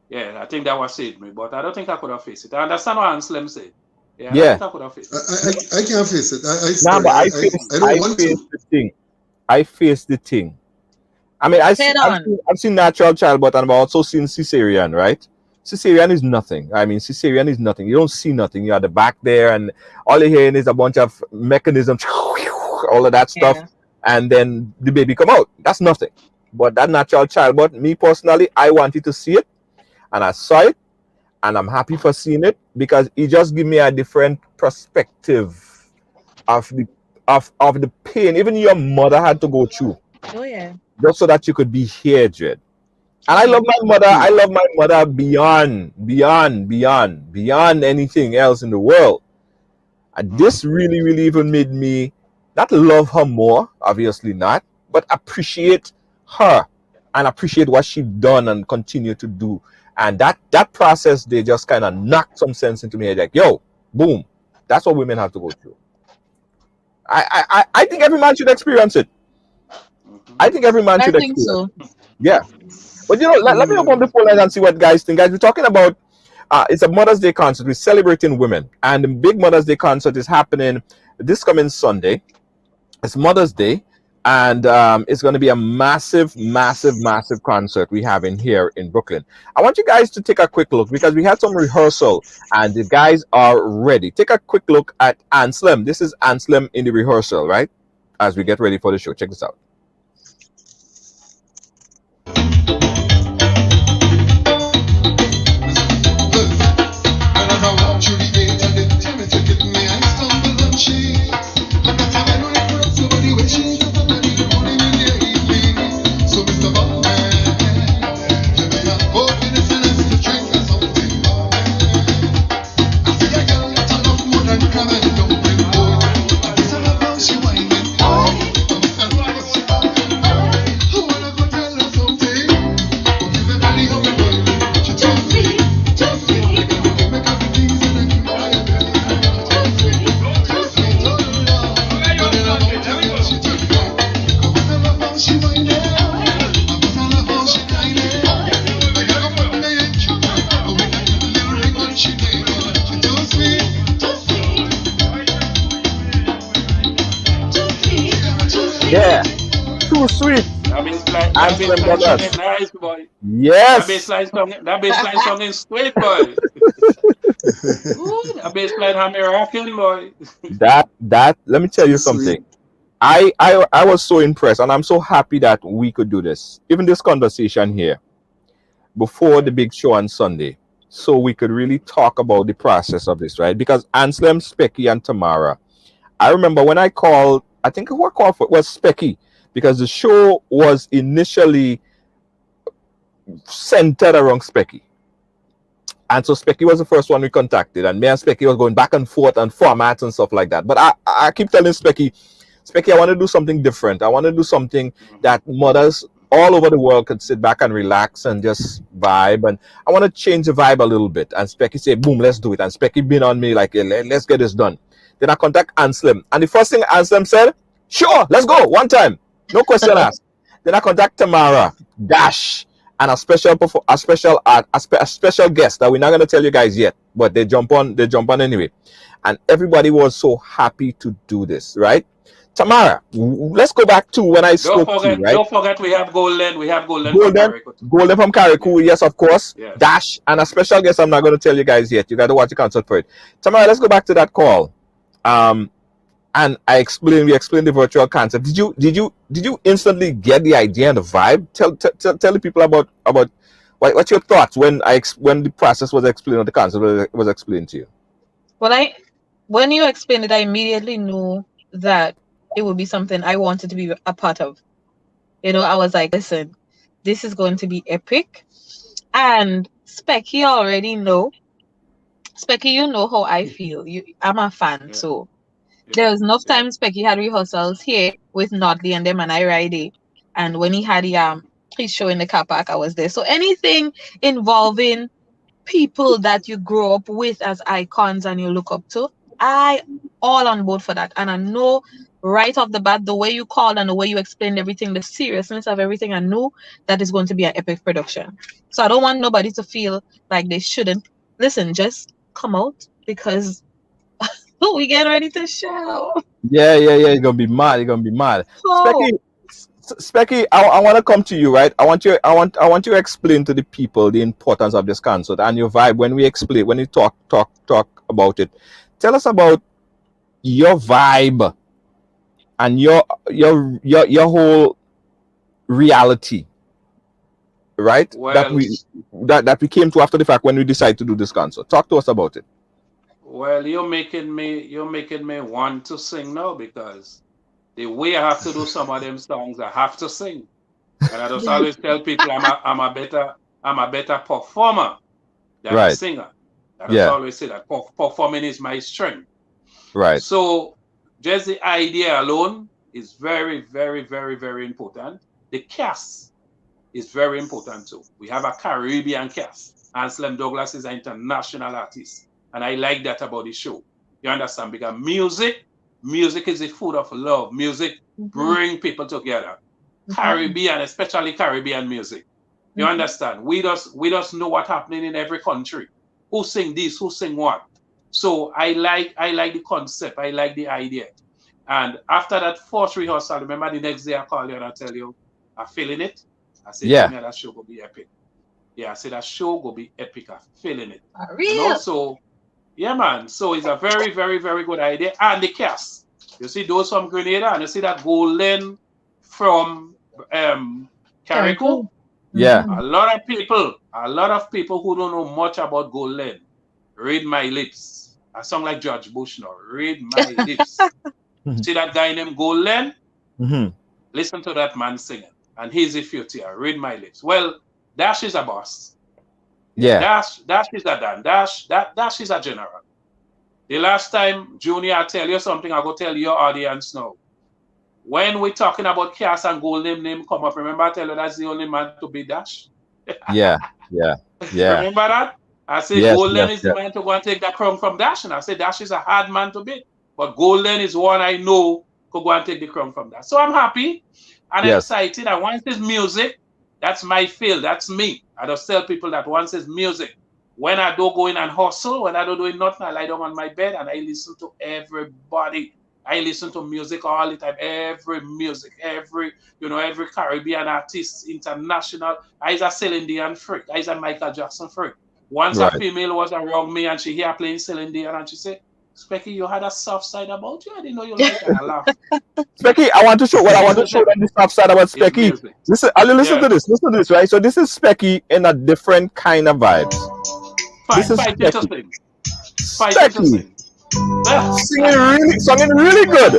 Yeah, I think that was saved me, but I don't think I could have faced it. I understand what Anselm said. Yeah, I don't think I could have faced it.
I can't face it. I
don't
want to.
The thing. I face the thing. I mean, I've seen natural childbirth, and I've also seen cesarean, right? Cesarean is nothing. I mean, cesarean is nothing. You don't see nothing. You're at the back there, and all you're hearing is a bunch of mechanisms, all of that stuff, and then the baby come out. That's nothing. But that natural childbirth, me personally, I wanted to see it, and I saw it, and I'm happy for seeing it because it just give me a different perspective of the pain even your mother had to go through.
Oh yeah.
Just so that you could be here, Jed. And I love my mother. I love my mother beyond anything else in the world. And this really, really even made me not love her more, obviously not, but appreciate her and appreciate what she done and continue to do. And that process, they just kind of knocked some sense into me. Like, yo, boom. That's what women have to go through. I think every man should experience it. I think every man should experience it. Yeah. But you know, let me open the phone line and see what guys think. Guys, we're talking about it's a Mother's Day concert. We're celebrating women. And the big Mother's Day concert is happening this coming Sunday. It's Mother's Day. And it's going to be a massive, massive, massive concert we have in here in Brooklyn. I want you guys to take a quick look because we had some rehearsal and the guys are ready. Take a quick look at Anselm. This is Anselm in the rehearsal, right? As we get ready for the show. Check this out. Yeah, too sweet.
That bassline is nice, boy.
Yes.
That bassline song is sweet, boy. That bassline had me rocking, boy.
That let me tell you something. I was so impressed, and I'm so happy that we could do this. Even this conversation here before the big show on Sunday, so we could really talk about the process of this, right? Because Anselm, Specky, and Tamara. I remember when I called. I think who I called for was Specky because the show was initially centered around Specky. And so Specky was the first one we contacted. And me and Specky was going back and forth on formats and stuff like that. But I keep telling Specky, I want to do something different. I want to do something that mothers all over the world could sit back and relax and just vibe. And I want to change the vibe a little bit. And Specky said, boom, let's do it. And Specky been on me like, let's get this done. Then I contact Anselm. And the first thing Anselm said, sure, let's go. One time. No question asked. Then I contact Tamara, Dash. and a special guest that we're not going to tell you guys yet, but they jump on anyway, and everybody was so happy to do this, right? Tamara, let's go back to when I spoke to you, right?
Don't forget we have Golden from
Golden
Carrico.
Golden from Carrico, yes, of course.
Yes.
Dash and a special guest I'm not going to tell you guys yet. You got to watch the concert for it. Tamara, let's go back to that call. And we explained the virtual concept. Did you instantly get the idea and the vibe? Tell the people about what's your thoughts when the process was explained or the concept was explained to you?
Well, when you explained it, I immediately knew that it would be something I wanted to be a part of. You know, I was like, listen, this is going to be epic. And Specky already know. Specky, you know how I feel. I'm a fan, so there was enough time Specky had rehearsals here with Notley and them, and I ride it. And when he had his show in the car park, I was there. So anything involving people that you grow up with as icons and you look up to, I all on board for that. And I know right off the bat, the way you called and the way you explained everything, the seriousness of everything, I knew that is going to be an epic production. So I don't want nobody to feel like they shouldn't. Listen, just come out because we get ready to show.
Yeah. You're gonna be mad. Oh. Specky, I want to come to you, right? I want you to explain to the people the importance of this concert and your vibe when you talk about it. Tell us about your vibe and your whole reality, right?
Well,
that we came to after the fact when we decided to do this concert. Talk to us about it.
Well, you're making me want to sing now, because the way I have to do some of them songs, I have to sing. And I just always tell people I'm a better performer than a singer. I just always say that performing is my strength.
Right.
So just the idea alone is very, very, very, very important. The cast is very important too. We have a Caribbean cast. Anselm Douglas is an international artist. And I like that about the show. You understand? Because music is the food of love. Music bring people together. Caribbean, especially Caribbean music. You understand? We just know what's happening in every country. Who sing this? Who sing what? So I like the concept. I like the idea. And after that first rehearsal, remember the next day I call you and I tell you, I'm feeling it. I said, that show will be epic. Yeah, I said that show will be epic. I'm feeling it. And also, yeah, man. So it's a very, very, very good idea. And the cast. You see those from Grenada, and you see that Golden from Carrico.
Yeah.
A lot of people who don't know much about Golden, Read My Lips. A song like George Bush now. Read My Lips. See that guy named Golden? Listen to that man singing. And he's a future. Read My Lips. Well, Dash is a boss.
Yeah.
Dash is a Dan. Dash is a general. The last time, Junior, I tell you something, I'll go tell your audience now. When we're talking about Cass and Golden name come up, remember I tell you that's the only man to be Dash?
Yeah.
Remember that? I say Golden is the man to go and take that crown from Dash. And I say Dash is a hard man to beat. But Golden is one I know could go and take the crown from Dash. So I'm happy and excited. And once it's music, that's my field. That's me. I just tell people that once it's music, when I don't go in and hustle, when I don't do nothing, I lie down on my bed and I listen to everybody. I listen to music all the time. Every music, every Caribbean artist, international. I's a Celine Dion freak. I's a Michael Jackson freak. Once a female was around me and she hear playing Celine Dion and she said, Specky, you had a soft side about you. I didn't know you liked it. And I laughed.
Specky, I want to show them the soft side about Specky. Listen to this. Listen to this, right? So this is Specky in a different kind of vibes. This is Specky. Specky. Singing really good.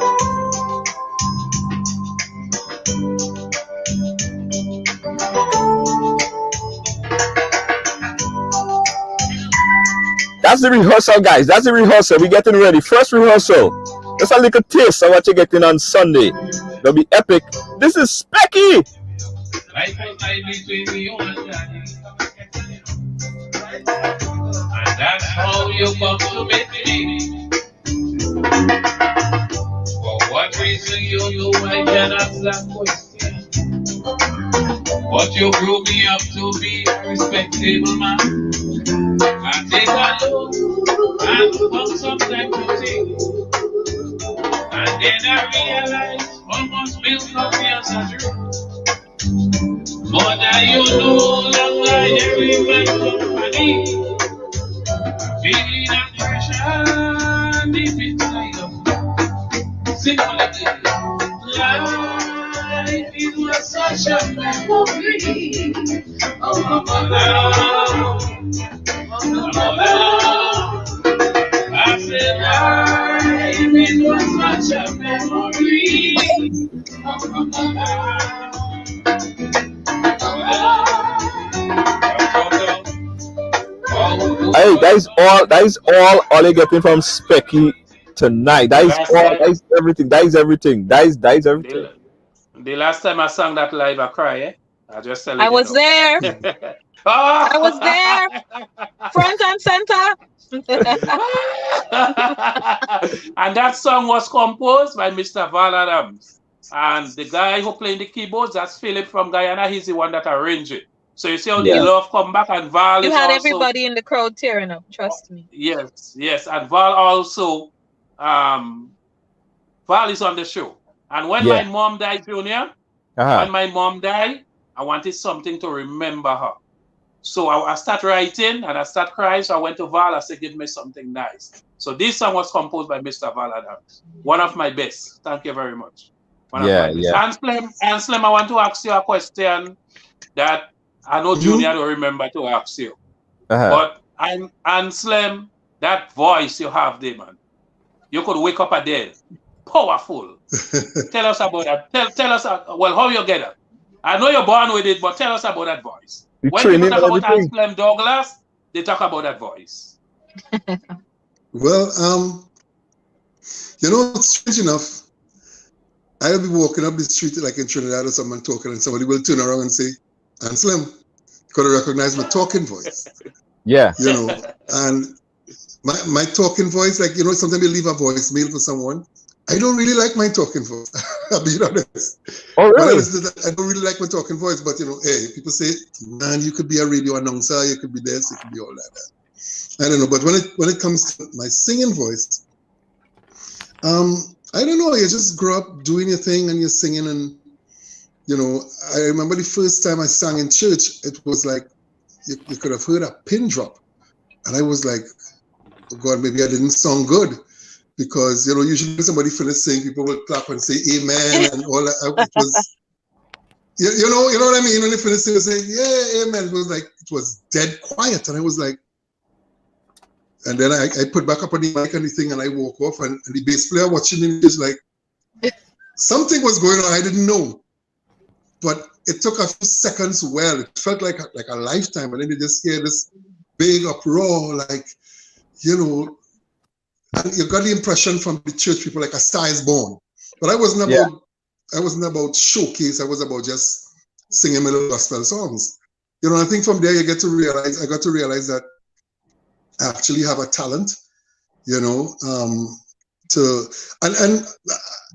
That's the rehearsal, guys. That's the rehearsal. We're getting ready. First rehearsal. Just a little taste of what you're getting on Sunday. It'll be epic. This is Specky.
And that's how you come to meet me. For what reason you know I cannot stop question. But you grew me up to be a respectable man. I take a look and come sometimes to think. And then I realize almost built up feels a truth. More than you know, long like every man company. Feeling that pressure deep inside of me. Simple again. Life it was such a memory. Oh, I said life it was such a memory.
Hey, that is all you're getting from Specky tonight. That is all. That is everything. That is everything. That is everything.
The last time I sang that live, I cry. I just tell you.
I was there. I was there, front and center.
And that song was composed by Mr. Val Adams. And the guy who playing the keyboards, that's Philip from Guyana. He's the one that arranged it. So you see how the love come back, and Val
you
is
had
also,
everybody in the crowd tearing up. Trust me.
Yes, and Val also, Val is on the show. And when my mom died, Junior, when my mom died, I wanted something to remember her. So I start writing and I start crying. So I went to Val. I said, give me something nice. So this song was composed by Mr. Val Adams. One of my best. Thank you very much. One of my best. Anselm, I want to ask you a question that I know Junior don't remember to ask you. But Anselm, that voice you have there, man. You could wake up a day. Powerful. Tell us about that. Tell us, well, how you get it. I know you're born with it, but tell us about that voice. When people talk about Anselm Douglas, they talk about that voice.
Well, strange enough, I'll be walking up the street like in Trinidad or someone talking, and somebody will turn around and say, Anselm, you gotta recognize my talking voice.
Yeah.
And my talking voice, like, sometimes you leave a voicemail for someone. I don't really like my talking voice. I'll be honest.
Oh, really?
I don't really like my talking voice, but hey, people say, man, you could be a radio announcer, you could be this, you could be all that. I don't know, but when it comes to my singing voice, I don't know. You just grow up doing your thing and you're singing, and I remember the first time I sang in church. It was like you could have heard a pin drop, and I was like, oh God, maybe I didn't sound good. Because usually when somebody finishes singing, people will clap and say amen and all that. It was, you know what I mean? When they finish singing, they say, yeah, amen. It was like, it was dead quiet. And I was like, and then I put back up on the mic and the thing, and I walk off, and the bass player watching me is like, something was going on. I didn't know. But it took a few seconds. Well, it felt like a lifetime. And then you just hear this big uproar, like, and you got the impression from the church people like a star is born. But I wasn't about showcase. I was about just singing my little gospel songs. I think from there I got to realize that I actually have a talent, and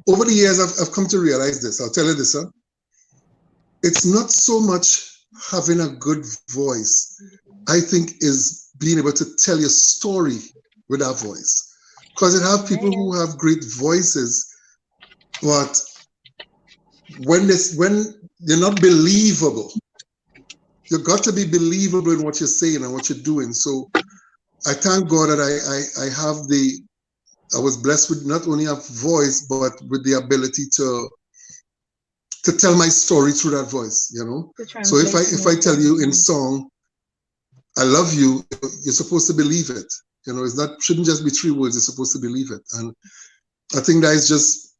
over the years I've come to realize this. I'll tell you this, it's not so much having a good voice, I think, is being able to tell your story with that voice. Because it have people who have great voices, but when you're not believable, you got to be believable in what you're saying and what you're doing. So I thank God that I was blessed with not only a voice, but with the ability to tell my story through that voice, So if I tell you in song, I love you, you're supposed to believe it. Shouldn't just be 3 words. You're supposed to believe it. And I think that is just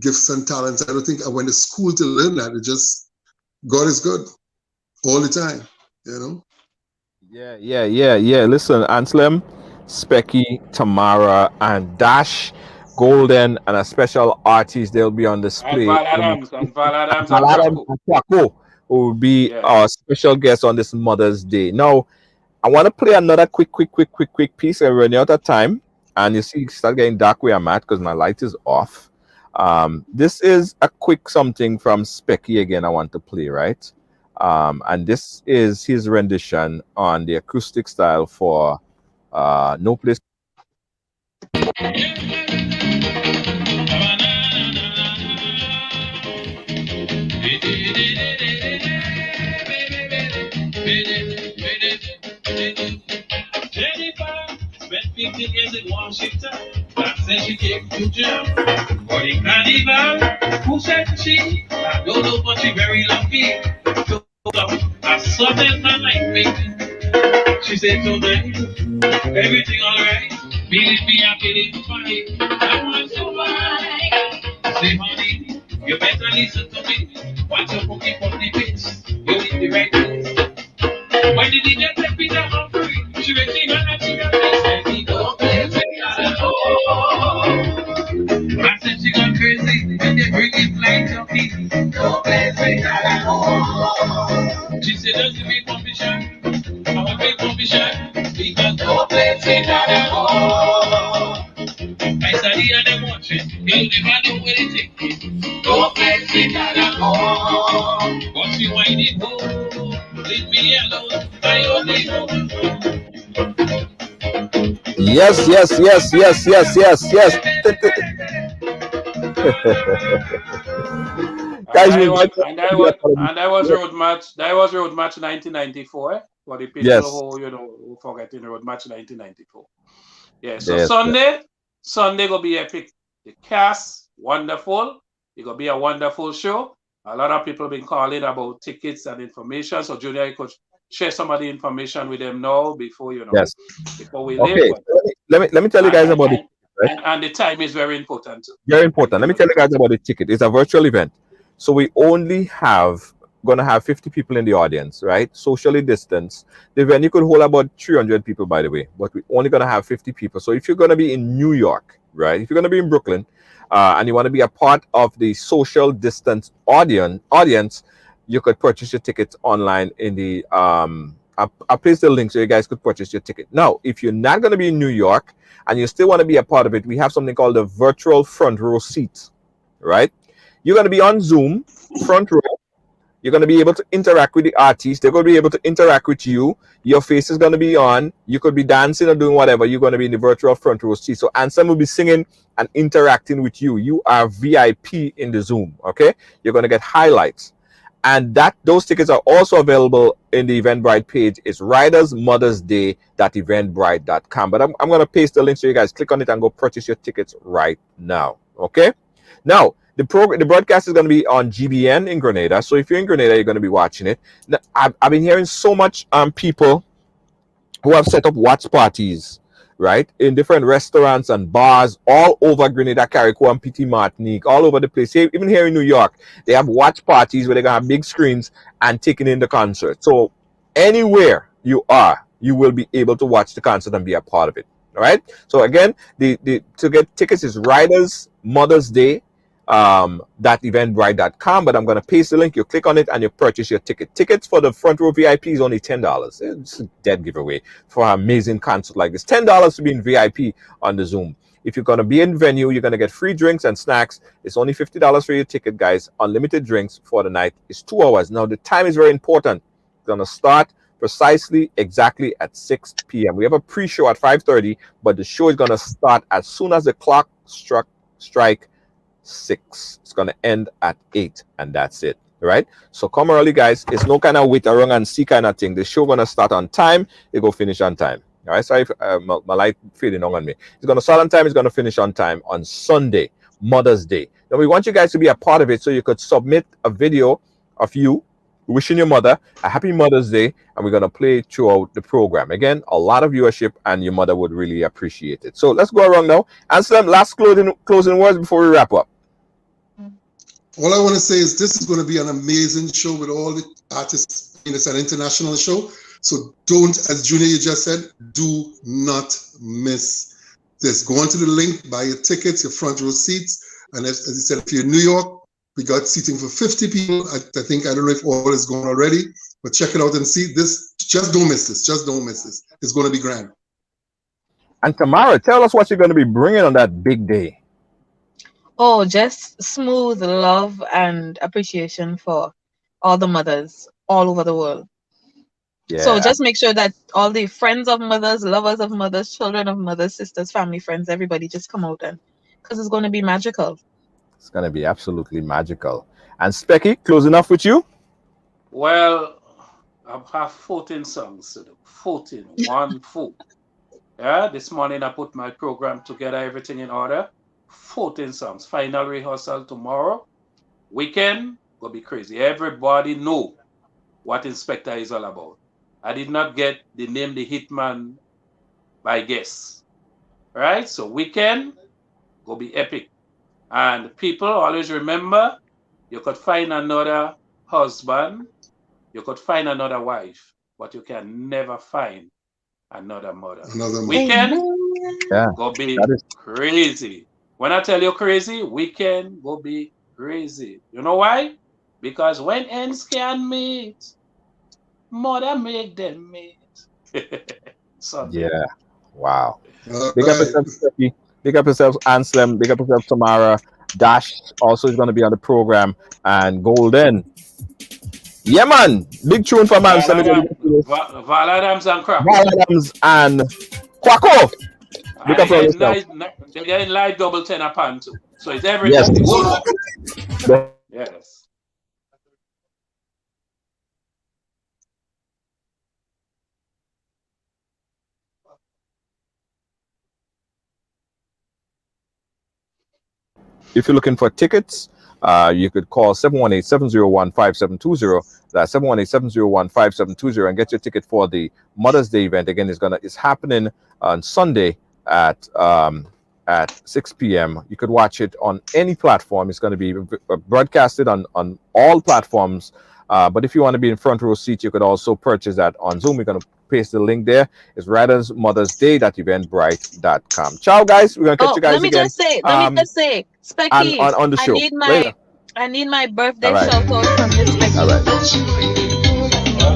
gifts and talents. I don't think I went to school to learn that. It just, God is good all the time,
Yeah. Listen, Anselm, Specky, Tamara, and Dash, Golden, and a special artist, they'll be on display.
And Val Adams
and Quaco will be our special guest on this Mother's Day. Now, I want to play another quick piece, and we're running out of time. And you see, start getting dark where I'm at because my light is off. This is a quick something from Specky again. I want to play, right? And this is his rendition on the acoustic style for No Place.
Jennifer spent 15 years in Washington. That said she came to jail for the carnival. Who said she? I don't know, but she very lucky. So I saw that man like me. She said tonight, everything alright. Believe me, I believe fine. I want to buy. Say, honey, you better listen to me. Watch your cookie from the bits. You're in the right place. Why did he get that Peter Humphrey? She was singing and she got this and he don't play with that. I said she got crazy and they bring it like junkie. Don't play with that. She said doesn't make permission. I want make permission because don't play with that. I study and I'm watching. You'll never know where they take me. Don't play with that. But she whining home. Leave me alone. I only know.
Yes, yes, yes, yes, yes, yes, yes. Guys,
that was road match. That was road match 1994 for the people
yes.
who forgetting road match 1994. Yeah. So
Yes,
Sunday gonna be epic. The cast wonderful. It gonna be a wonderful show. A lot of people been calling about tickets and information. So Junior, you could share some of the information with them now before
yes.
before we
Okay,
leave.
let me tell you guys about it. Right?
And the time is very important.
Very important. Let me tell you guys about the ticket. It's a virtual event, so we only gonna have 50 people in the audience, right? Socially distanced. The venue could hold about 300 people, by the way, but we're only gonna have 50 people. So if you're gonna be in New York, right? If you're gonna be in Brooklyn, and you want to be a part of the social distance audience, you could purchase your tickets online in the I'll place the link so you guys could purchase your ticket. Now, if you're not going to be in New York and you still want to be a part of it, we have something called the virtual front row seats, right? You're going to be on Zoom, front row. You're going to be able to interact with the artists. They're going to be able to interact with you. Your face is going to be on. You could be dancing or doing whatever. You're going to be in the virtual front row seat. So Ansem will be singing and interacting with you. You are VIP in the Zoom, okay? You're going to get highlights. And those tickets are also available in the Eventbrite page. It's ridersmothersday.eventbrite.com. But I'm going to paste the link so you guys click on it and go purchase your tickets right now, okay? Now, the broadcast is going to be on GBN in Grenada. So if you're in Grenada, you're going to be watching it. Now, I've been hearing so much people who have set up watch parties, right, in different restaurants and bars all over Grenada, Carriacou, and Petit Martinique, all over the place. Even here in New York, they have watch parties where they're going to have big screens and taking in the concert. So anywhere you are, you will be able to watch the concert and be a part of it. All right. So again, to get tickets is Riders Mother's Day .eventbrite.com, but I'm going to paste the link. You click on it and you purchase your ticket. Tickets for the front row VIP is only $10. It's a dead giveaway for an amazing concert like this. $10 to be in VIP on the Zoom. If you're going to be in venue, you're going to get free drinks and snacks. It's only $50 for your ticket, guys. Unlimited drinks for the night. It's 2 hours. Now, the time is very important. It's going to start exactly at 6 p.m. We have a pre-show at 5:30, but the show is going to start as soon as the clock strike 6. It's going to end at 8, and that's it. Right? So come early, guys. It's no kind of wait around and see kind of thing. The show going to start on time. It go finish on time. All right? Sorry if my light fading on me. It's going to start on time. It's going to finish on time on Sunday, Mother's Day. Now, we want you guys to be a part of it, so you could submit a video of you wishing your mother a happy Mother's Day, and we're going to play it throughout the program. Again, a lot of viewership, and your mother would really appreciate it. So let's go around now. Answer them last closing words before we wrap up.
All I want to say is this is going to be an amazing show with all the artists. It's an international show. So don't, as Junior you just said, do not miss this. Go onto the link, buy your tickets, your front row seats. And as you said, if you're in New York, we got seating for 50 people. I don't know if all is gone already, but check it out and see this. Just don't miss this. Just don't miss this. It's going to be grand.
And Tamara, tell us what you're going to be bringing on that big day.
Oh, just smooth love and appreciation for all the mothers all over the world.
Yeah.
So just make sure that all the friends of mothers, lovers of mothers, children of mothers, sisters, family, friends, everybody just come out, and because it's going to be magical.
It's going to be absolutely magical. And Specky, closing off with you?
Well, I have 14 songs to do. 14, 1-4. Yeah, this morning I put my program together, everything in order. 14 songs. Final rehearsal tomorrow. Weekend will be crazy. Everybody know what Inspector is all about. I did not get the name the Hitman by guess. Right? So weekend will be epic. And people always remember, you could find another husband, you could find another wife, but you can never find another mother. Weekend go be crazy. When I tell you crazy, weekend go be crazy. You know why? Because when ends can meet, mother make them meet. Sunday.
Yeah. Wow. Big up yourself, Specky. Big up yourself, Anselm. Big up yourself, Tamara. Dash also is going to be on the program. And Golden. Yeah, man. Big tune for man.
Val Adams and Crap.
Val Adams and Quacko. Big up yourself.
They're getting live double 10 a pound too. So it's everything.
Yes.
Yes.
If you're looking for tickets, you could call 718-701-5720. That's 718-701-5720 and get your ticket for the Mother's Day event. Again, it's happening on Sunday at 6 p.m. You could watch it on any platform. It's going to be broadcasted on all platforms. But if you want to be in front row seat, you could also purchase that on Zoom. We're going to paste the link there. It's Rider's Mother's Day.eventbrite.com. Ciao, guys. We're going to catch you guys again.
Let me just say, Specky,
on the show.
I need my birthday shout out from this Specky.
All right.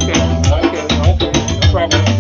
Okay. No problem.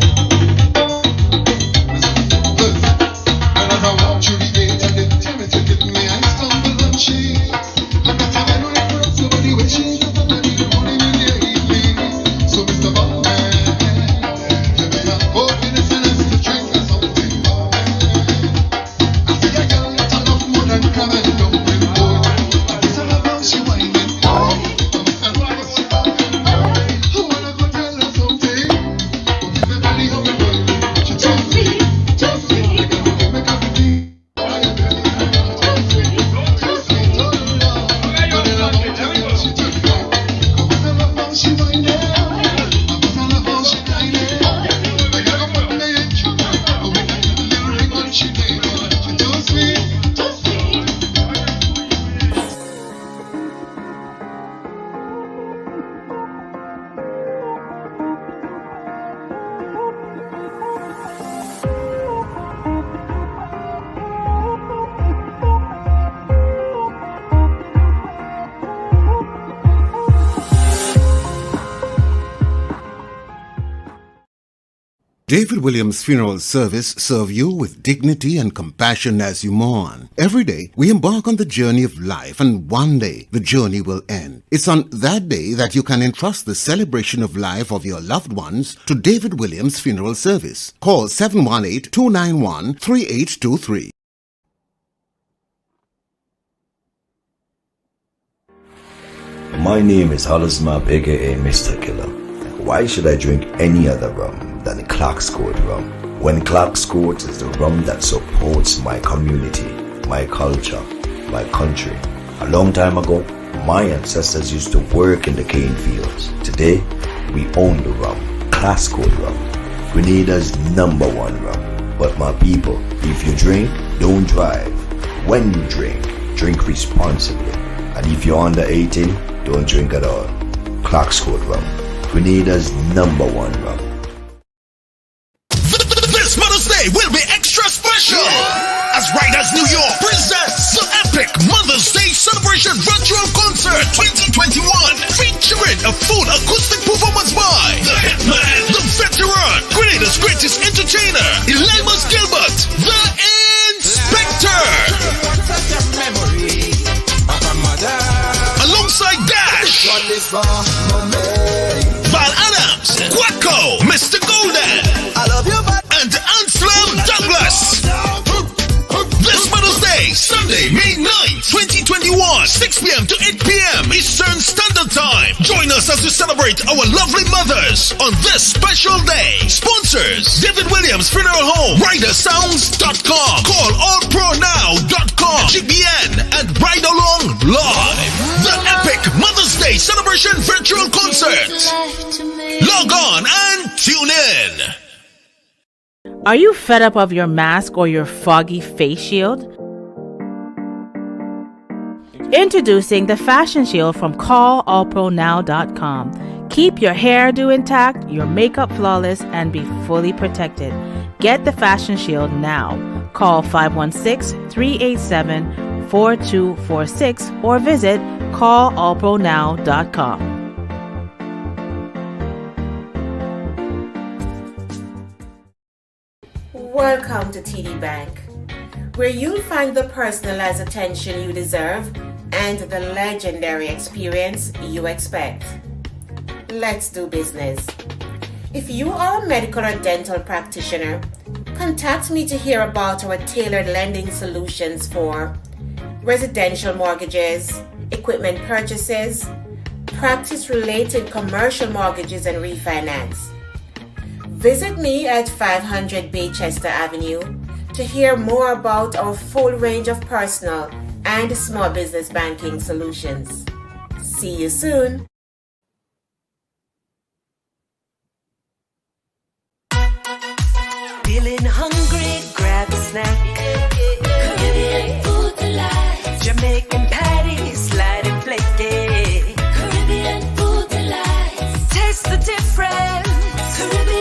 David Williams Funeral Service serve you with dignity and compassion as you mourn. Every day, we embark on the journey of life, and one day, the journey will end. It's on that day that you can entrust the celebration of life of your loved ones to David Williams Funeral Service. Call 718-291-3823.
My name is Hollis Map, aka Mr. Killer. Why should I drink any other rum than Clark's Court rum, when Clark's Court is the rum that supports my community, my culture, my country? A long time ago, my ancestors used to work in the cane fields. Today, we own the rum, Clark's Court rum, Grenada's #1 rum. But my people, if you drink, don't drive. When you drink responsibly. And if you're under 18, don't drink at all. Clark's Court rum, Grenada's #1 rum.
This Mother's Day will be extra special as Riders New York presents the epic Mother's Day Celebration Virtual Concert 2021, featuring a full acoustic performance by the Hitman, the Veteran, Grenada's greatest entertainer, Elimas Gilbert, the Inspector, alongside Dash, to celebrate our lovely mothers on this special day. Sponsors: David Williams Funeral Home, Ridealong.com, CallAllProNow.com, GBN, and Ridealong Live. The epic Mother's Day celebration virtual concert. Log on and tune in.
Are you fed up of your mask or your foggy face shield? Introducing the Fashion Shield from CallAllProNow.com. Keep your hairdo intact, your makeup flawless, and be fully protected. Get the Fashion Shield now. Call 516-387-4246 or visit CallAllProNow.com.
Welcome to TD Bank, where you'll find the personalized attention you deserve and the legendary experience you expect. Let's do business. If you are a medical or dental practitioner, contact me to hear about our tailored lending solutions for residential mortgages, equipment purchases, practice-related commercial mortgages and refinance. Visit me at 500 Baychester Avenue to hear more about our full range of personal and small business banking solutions. See you soon.
Feeling hungry, grab a snack. Caribbean food delight. Jamaican patties, slide and flaky. Caribbean food delight. Taste the difference. Caribbean